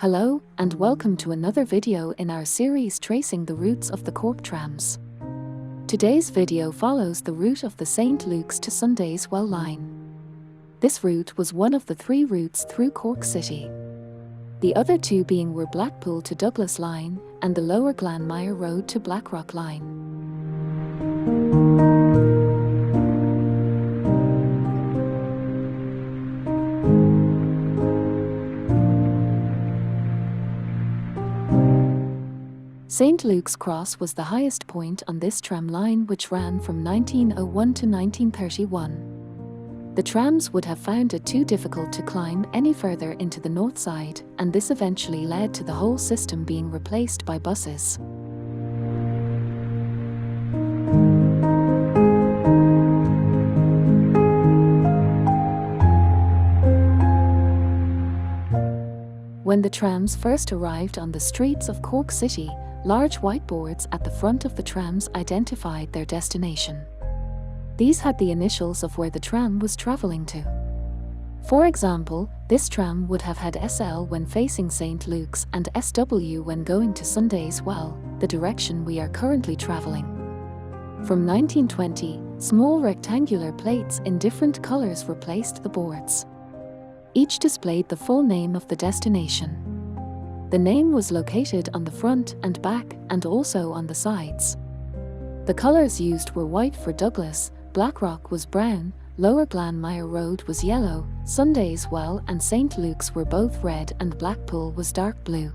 Hello, and welcome to another video in our series tracing the routes of the Cork trams. Today's video follows the route of the St Luke's to Sundayswell line. This route was one of the 3 routes through Cork City. The other 2 being were Blackpool to Douglas line and the Lower Glanmire Road to Blackrock line. St Luke's Cross was the highest point on this tram line, which ran from 1901 to 1931. The trams would have found it too difficult to climb any further into the north side, and this eventually led to the whole system being replaced by buses. When the trams first arrived on the streets of Cork City, large whiteboards at the front of the trams identified their destination. These had the initials of where the tram was travelling to. For example, this tram would have had SL when facing St Luke's and SW when going to Sundayswell, the direction we are currently travelling. From 1920, small rectangular plates in different colours replaced the boards. Each displayed the full name of the destination. The name was located on the front and back and also on the sides. The colours used were white for Douglas, Blackrock was brown, Lower Glanmire Road was yellow, Sundayswell and St Luke's were both red and Blackpool was dark blue.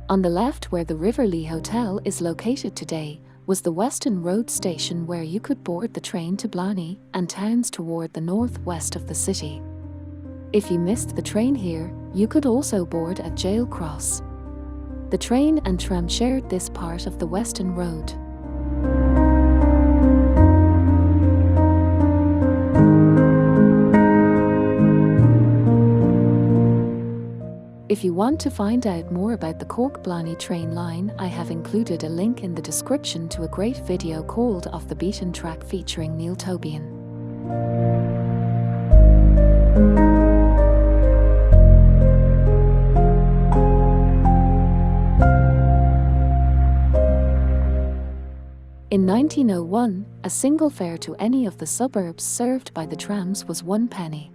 On the left, where the Riverlea Hotel is located today, was the Weston Road station where you could board the train to Blarney and towns toward the northwest of the city. If you missed the train here, you could also board at Gaol Cross. The train and tram shared this part of the Weston Road. If you want to find out more about the Cork-Blarney train line, I have included a link in the description to a great video called Off the Beaten Track featuring Neil Tobian. In 1901, a single fare to any of the suburbs served by the trams was 1 penny.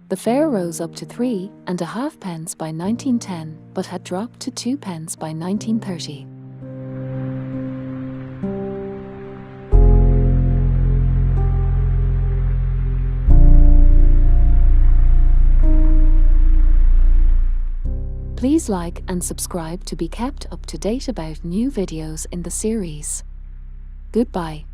The fare rose up to 3.5 pence by 1910, but had dropped to 2 pence by 1930. Please like and subscribe to be kept up to date about new videos in the series. Goodbye.